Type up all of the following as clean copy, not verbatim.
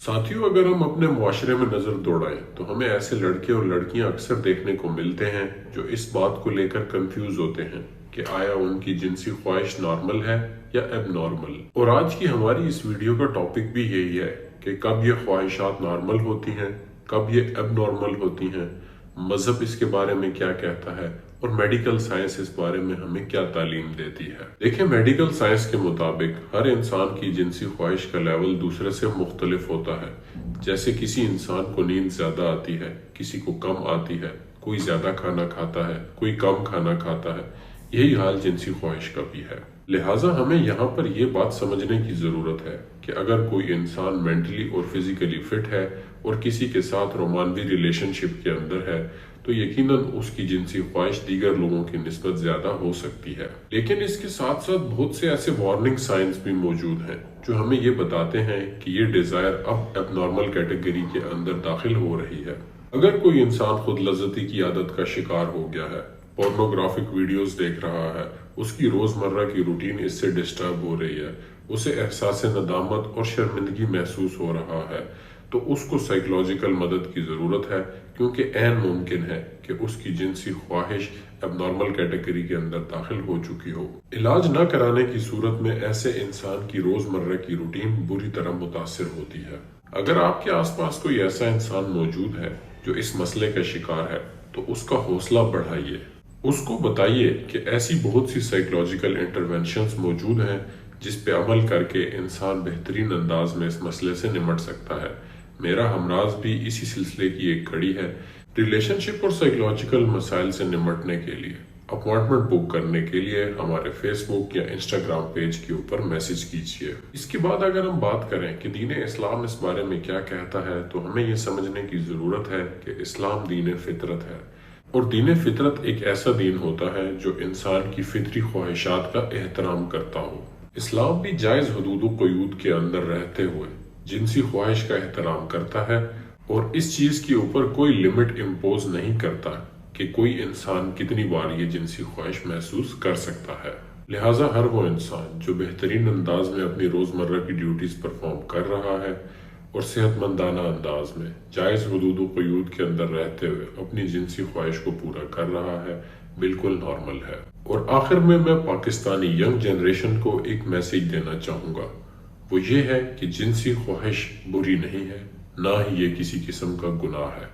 साथियों, अगर हम अपने मुआशरे में नज़र दौड़ाएं तो हमें ऐसे लड़के और लड़कियां अक्सर देखने को मिलते हैं जो इस बात को लेकर कंफ्यूज होते हैं कि आया उनकी जिनसी ख्वाहिश नॉर्मल है या एब नॉर्मल। और आज की हमारी इस वीडियो का टॉपिक भी यही है कि कब ये ख्वाहिशात नॉर्मल होती हैं, कब ये एब नॉर्मल होती हैं, मजहब इसके बारे में क्या कहता है और मेडिकल साइंस इस बारे में हमें क्या तालीम देती है। देखिए, मेडिकल साइंस के मुताबिक हर इंसान की जिनसी ख्वाहिश का लेवल दूसरे से मुख्तलिफ होता है। जैसे किसी इंसान को नींद ज्यादा आती है, किसी को कम आती है, कोई ज्यादा खाना खाता है, कोई कम खाना खाता है। यही हाल जिनसी ख्वाहिश का भी है। लिहाजा हमें यहाँ पर यह बात समझने की जरूरत है कि अगर कोई इंसान मेंटली और फिजिकली फिट है और किसी के साथ रोमानवी रिलेशनशिप के अंदर है तो यकीनन उसकी जिनसी ख्वाहिश दीगर लोगों की निस्बत ज्यादा हो सकती है। लेकिन इसके साथ साथ बहुत से ऐसे वार्निंग साइंस भी मौजूद हैं जो हमें ये बताते हैं कि ये डिजायर अब एबनॉर्मल कैटेगरी के अंदर दाखिल हो रही है। अगर कोई इंसान खुद लज्जती की आदत का शिकार हो गया है, पोर्नोग्राफिक वीडियोस देख रहा है, उसकी रोजमर्रा की रूटीन इससे डिस्टर्ब हो रही है, उसे एहसास नदामत और शर्मिंदगी महसूस हो रहा है, तो उसको साइकोलॉजिकल मदद की जरूरत है, क्योंकि ऐन मुमकिन है कि उसकी जिनसी ख्वाहिश एबनॉर्मल कैटेगरी के अंदर दाखिल हो चुकी हो। इलाज न कराने की सूरत में ऐसे इंसान की रोजमर्रा की रूटीन बुरी तरह मुतासिर होती है। अगर आपके आसपास कोई ऐसा इंसान मौजूद है जो इस मसले का शिकार है तो उसका हौसला बढ़ाइए। उसको बताइए कि ऐसी बहुत सी साइकोलॉजिकल इंटरवेंशंस मौजूद हैं जिस पे अमल करके इंसान बेहतरीन अंदाज में इस मसले से निमट सकता है। मेरा हमराज भी इसी सिलसिले की एक कड़ी है। रिलेशनशिप और साइकोलॉजिकल मसाइल से निमटने के लिए अपॉइंटमेंट बुक करने के लिए हमारे फेसबुक या इंस्टाग्राम पेज के ऊपर मैसेज कीजिए। इसके बाद अगर हम बात करें कि दीन इस्लाम इस बारे में क्या कहता है तो हमें ये समझने की जरूरत है कि इस्लाम दीन फितरत है और दीन फितरत एक ऐसा दीन होता है जो इंसान की फितरी ख्वाहिशात का एहतराम करता हो। इस्लाम भी जायज हदूद क़यूद के अंदर रहते हुए जिनसी ख्वाहिश का एहतराम करता है और इस चीज के ऊपर कोई लिमिट इम्पोज नहीं करता कि कोई इंसान कितनी बार ये जिनसी ख्वाहिश महसूस कर सकता है। लिहाजा हर वो इंसान जो बेहतरीन अंदाज में अपनी रोजमर्रा की ड्यूटीज परफॉर्म कर रहा है और सेहतमंदाना अंदाज में जायज हदूद क़यूद के अंदर रहते हुए अपनी जिनसी ख्वाहिश को पूरा कर रहा है, बिल्कुल नॉर्मल है। और आखिर में मैं पाकिस्तानी यंग जनरेशन को एक मैसेज देना चाहूँगा, वो ये है कि जिनसी ख्वाहिश बुरी नहीं है, ना ही ये किसी किस्म का गुनाह है।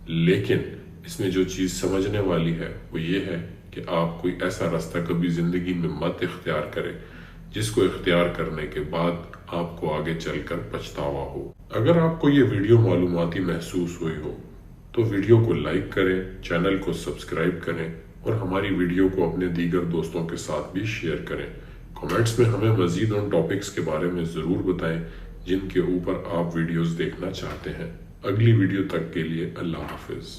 लेकिन इसमें जो चीज़ समझने वाली है वो ये है कि आप कोई ऐसा रास्ता कभी ज़िंदगी में मत इख्तियार करें जिसको इख्तियार करने के बाद आपको आगे चलकर पछतावा हो। अगर आपको ये वीडियो मालूमाती महसूस हुई हो तो वीडियो को लाइक करें, चैनल को सब्सक्राइब करें और हमारी वीडियो को अपने दीगर दोस्तों के साथ भी शेयर करें। कमेंट्स में हमें मजीद उन टॉपिक्स के बारे में ज़रूर बताएं जिनके ऊपर आप वीडियोस देखना चाहते हैं। अगली वीडियो तक के लिए अल्लाह हाफिज़।